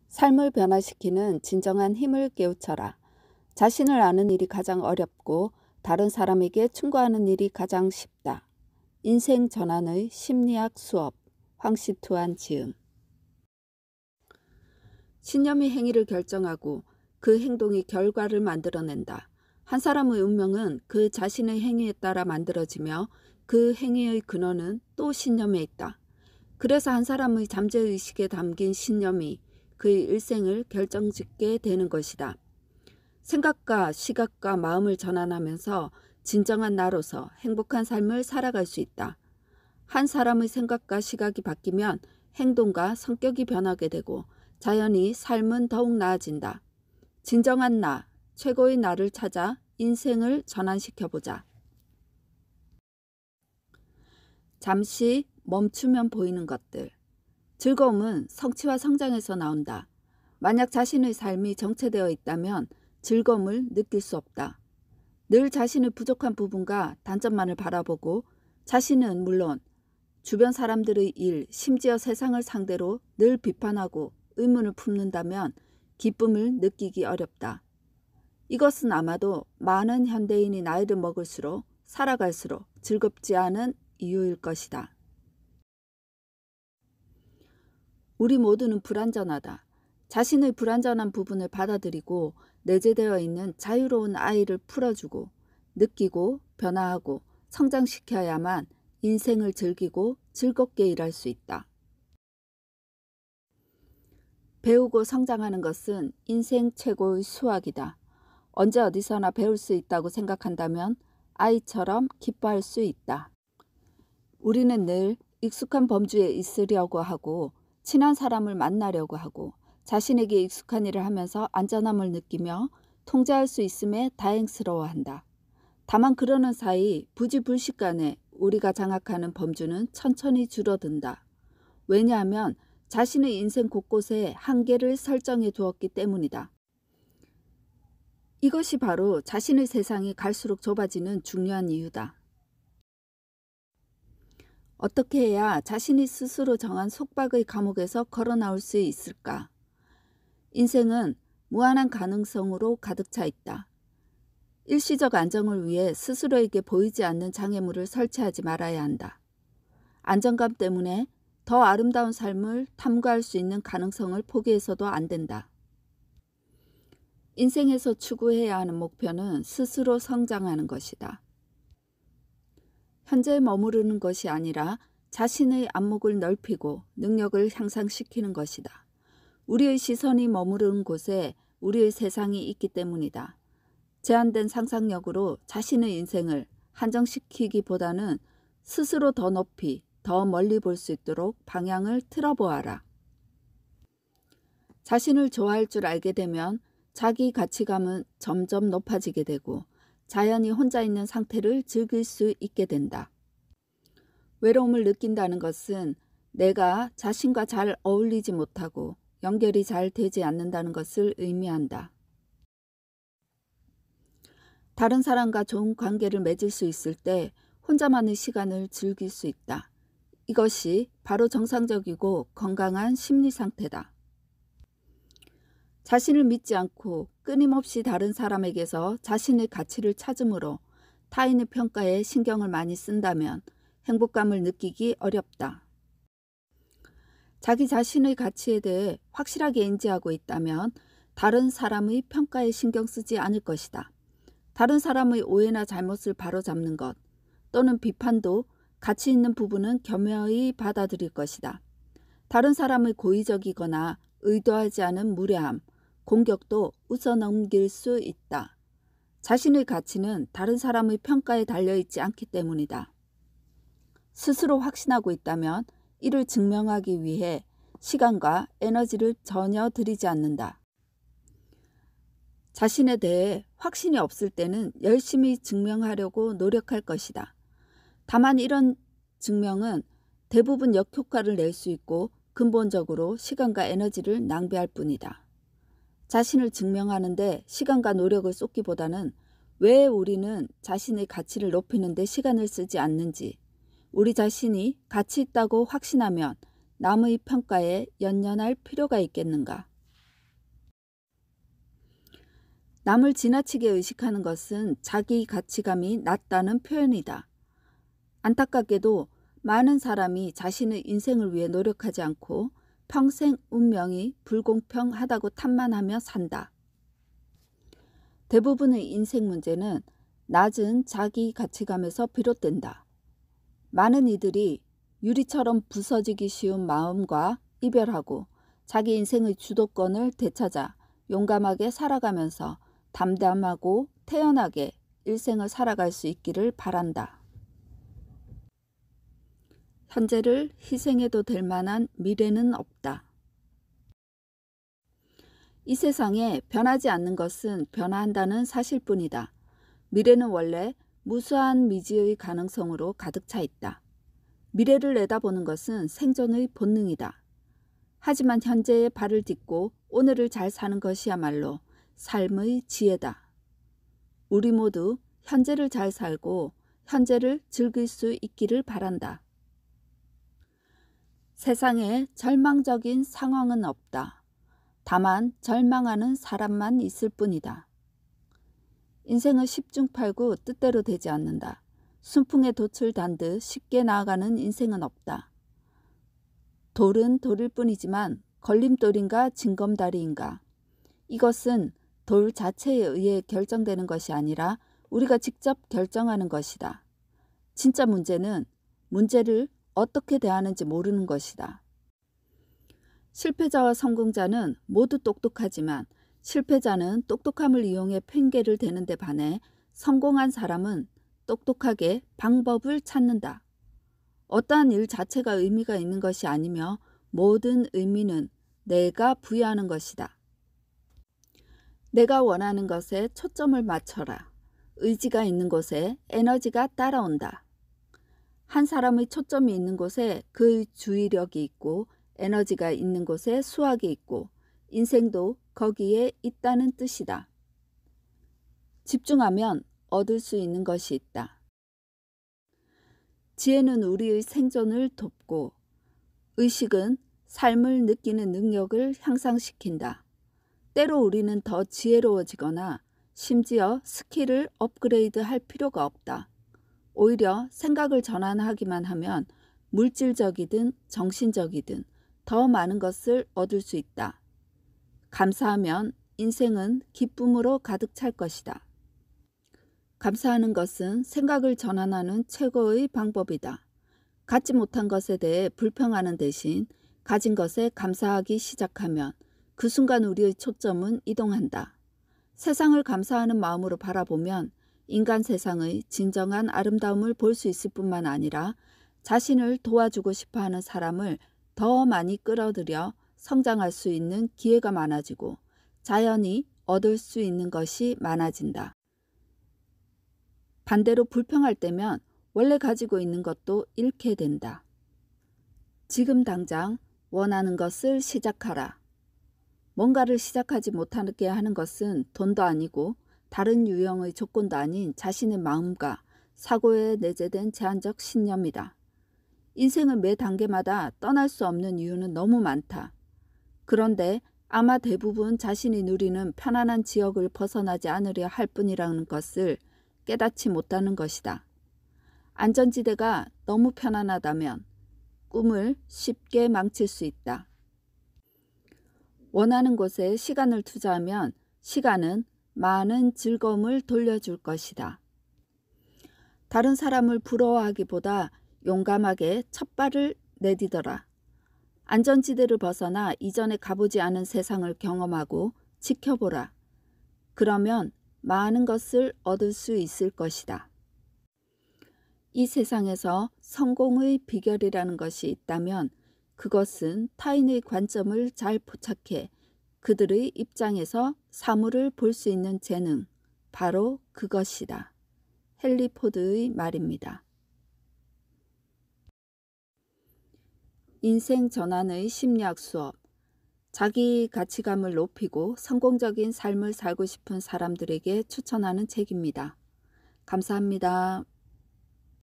삶을 변화시키는 진정한 힘을 깨우쳐라. 자신을 아는 일이 가장 어렵고 다른 사람에게 충고하는 일이 가장 쉽다. 인생 전환의 심리학 수업. 황시투한 지음. 신념이 행위를 결정하고 그 행동이 결과를 만들어낸다. 한 사람의 운명은 그 자신의 행위에 따라 만들어지며 그 행위의 근원은 또 신념에 있다. 그래서 한 사람의 잠재의식에 담긴 신념이 그의 일생을 결정짓게 되는 것이다. 생각과 시각과 마음을 전환하면서 진정한 나로서 행복한 삶을 살아갈 수 있다. 한 사람의 생각과 시각이 바뀌면 행동과 성격이 변하게 되고 자연히 삶은 더욱 나아진다. 진정한 나, 최고의 나를 찾아 인생을 전환시켜보자. 잠시 멈추면 보이는 것들. 즐거움은 성취와 성장에서 나온다. 만약 자신의 삶이 정체되어 있다면 즐거움을 느낄 수 없다. 늘 자신의 부족한 부분과 단점만을 바라보고 자신은 물론 주변 사람들의 일, 심지어 세상을 상대로 늘 비판하고 의문을 품는다면 기쁨을 느끼기 어렵다. 이것은 아마도 많은 현대인이 나이를 먹을수록 살아갈수록 즐겁지 않은 이유일 것이다. 우리 모두는 불완전하다. 자신의 불완전한 부분을 받아들이고 내재되어 있는 자유로운 아이를 풀어주고 느끼고 변화하고 성장시켜야만 인생을 즐기고 즐겁게 일할 수 있다. 배우고 성장하는 것은 인생 최고의 수학이다. 언제 어디서나 배울 수 있다고 생각한다면 아이처럼 기뻐할 수 있다. 우리는 늘 익숙한 범주에 있으려고 하고 친한 사람을 만나려고 하고 자신에게 익숙한 일을 하면서 안전함을 느끼며 통제할 수 있음에 다행스러워한다. 다만 그러는 사이 부지불식간에 우리가 장악하는 범주는 천천히 줄어든다. 왜냐하면 자신의 인생 곳곳에 한계를 설정해 두었기 때문이다. 이것이 바로 자신의 세상이 갈수록 좁아지는 중요한 이유다. 어떻게 해야 자신이 스스로 정한 속박의 감옥에서 걸어 나올 수 있을까? 인생은 무한한 가능성으로 가득 차 있다. 일시적 안정을 위해 스스로에게 보이지 않는 장애물을 설치하지 말아야 한다. 안정감 때문에 더 아름다운 삶을 탐구할 수 있는 가능성을 포기해서도 안 된다. 인생에서 추구해야 하는 목표는 스스로 성장하는 것이다. 현재에 머무르는 것이 아니라 자신의 안목을 넓히고 능력을 향상시키는 것이다. 우리의 시선이 머무르는 곳에 우리의 세상이 있기 때문이다. 제한된 상상력으로 자신의 인생을 한정시키기보다는 스스로 더 높이, 더 멀리 볼 수 있도록 방향을 틀어보아라. 자신을 좋아할 줄 알게 되면 자기 가치감은 점점 높아지게 되고 자연히 혼자 있는 상태를 즐길 수 있게 된다. 외로움을 느낀다는 것은 내가 자신과 잘 어울리지 못하고 연결이 잘 되지 않는다는 것을 의미한다. 다른 사람과 좋은 관계를 맺을 수 있을 때 혼자만의 시간을 즐길 수 있다. 이것이 바로 정상적이고 건강한 심리 상태다. 자신을 믿지 않고 끊임없이 다른 사람에게서 자신의 가치를 찾음으로 타인의 평가에 신경을 많이 쓴다면 행복감을 느끼기 어렵다. 자기 자신의 가치에 대해 확실하게 인지하고 있다면 다른 사람의 평가에 신경 쓰지 않을 것이다. 다른 사람의 오해나 잘못을 바로잡는 것 또는 비판도 가치 있는 부분은 겸허히 받아들일 것이다. 다른 사람의 고의적이거나 의도하지 않은 무례함, 공격도 웃어넘길 수 있다. 자신의 가치는 다른 사람의 평가에 달려있지 않기 때문이다. 스스로 확신하고 있다면 이를 증명하기 위해 시간과 에너지를 전혀 들이지 않는다. 자신에 대해 확신이 없을 때는 열심히 증명하려고 노력할 것이다. 다만 이런 증명은 대부분 역효과를 낼 수 있고 근본적으로 시간과 에너지를 낭비할 뿐이다. 자신을 증명하는데 시간과 노력을 쏟기보다는 왜 우리는 자신의 가치를 높이는 데 시간을 쓰지 않는지, 우리 자신이 가치 있다고 확신하면 남의 평가에 연연할 필요가 있겠는가? 남을 지나치게 의식하는 것은 자기 가치감이 낮다는 표현이다. 안타깝게도 많은 사람이 자신의 인생을 위해 노력하지 않고 평생 운명이 불공평하다고 탓만하며 산다. 대부분의 인생 문제는 낮은 자기 가치감에서 비롯된다. 많은 이들이 유리처럼 부서지기 쉬운 마음과 이별하고 자기 인생의 주도권을 되찾아 용감하게 살아가면서 담담하고 태연하게 일생을 살아갈 수 있기를 바란다. 현재를 희생해도 될 만한 미래는 없다. 이 세상에 변하지 않는 것은 변화한다는 사실뿐이다. 미래는 원래 무수한 미지의 가능성으로 가득 차 있다. 미래를 내다보는 것은 생존의 본능이다. 하지만 현재에 발을 딛고 오늘을 잘 사는 것이야말로 삶의 지혜다. 우리 모두 현재를 잘 살고 현재를 즐길 수 있기를 바란다. 세상에 절망적인 상황은 없다. 다만 절망하는 사람만 있을 뿐이다. 인생은 10중 8구 뜻대로 되지 않는다. 순풍에 돛을 단 듯 쉽게 나아가는 인생은 없다. 돌은 돌일 뿐이지만 걸림돌인가 징검다리인가. 이것은 돌 자체에 의해 결정되는 것이 아니라 우리가 직접 결정하는 것이다. 진짜 문제는 문제를 어떻게 대하는지 모르는 것이다. 실패자와 성공자는 모두 똑똑하지만 실패자는 똑똑함을 이용해 핑계를 대는 데 반해 성공한 사람은 똑똑하게 방법을 찾는다. 어떠한 일 자체가 의미가 있는 것이 아니며 모든 의미는 내가 부여하는 것이다. 내가 원하는 것에 초점을 맞춰라. 의지가 있는 곳에 에너지가 따라온다. 한 사람의 초점이 있는 곳에 그의 주의력이 있고 에너지가 있는 곳에 수학이 있고 인생도 거기에 있다는 뜻이다. 집중하면 얻을 수 있는 것이 있다. 지혜는 우리의 생존을 돕고 의식은 삶을 느끼는 능력을 향상시킨다. 때로 우리는 더 지혜로워지거나 심지어 스킬을 업그레이드할 필요가 없다. 오히려 생각을 전환하기만 하면 물질적이든 정신적이든 더 많은 것을 얻을 수 있다. 감사하면 인생은 기쁨으로 가득 찰 것이다. 감사하는 것은 생각을 전환하는 최고의 방법이다. 갖지 못한 것에 대해 불평하는 대신 가진 것에 감사하기 시작하면 그 순간 우리의 초점은 이동한다. 세상을 감사하는 마음으로 바라보면 인간 세상의 진정한 아름다움을 볼 수 있을 뿐만 아니라 자신을 도와주고 싶어하는 사람을 더 많이 끌어들여 성장할 수 있는 기회가 많아지고 자연히 얻을 수 있는 것이 많아진다. 반대로 불평할 때면 원래 가지고 있는 것도 잃게 된다. 지금 당장 원하는 것을 시작하라. 뭔가를 시작하지 못하게 하는 것은 돈도 아니고 다른 유형의 조건도 아닌 자신의 마음과 사고에 내재된 제한적 신념이다. 인생은 매 단계마다 떠날 수 없는 이유는 너무 많다. 그런데 아마 대부분 자신이 누리는 편안한 지역을 벗어나지 않으려 할 뿐이라는 것을 깨닫지 못하는 것이다. 안전지대가 너무 편안하다면 꿈을 쉽게 망칠 수 있다. 원하는 곳에 시간을 투자하면 시간은 많은 즐거움을 돌려줄 것이다. 다른 사람을 부러워하기보다 용감하게 첫 발을 내디뎌라. 안전지대를 벗어나 이전에 가보지 않은 세상을 경험하고 지켜보라. 그러면 많은 것을 얻을 수 있을 것이다. 이 세상에서 성공의 비결이라는 것이 있다면 그것은 타인의 관점을 잘 포착해 그들의 입장에서 사물을 볼 수 있는 재능, 바로 그것이다. 헨리 포드의 말입니다. 인생 전환의 심리학 수업. 자기 가치감을 높이고 성공적인 삶을 살고 싶은 사람들에게 추천하는 책입니다. 감사합니다.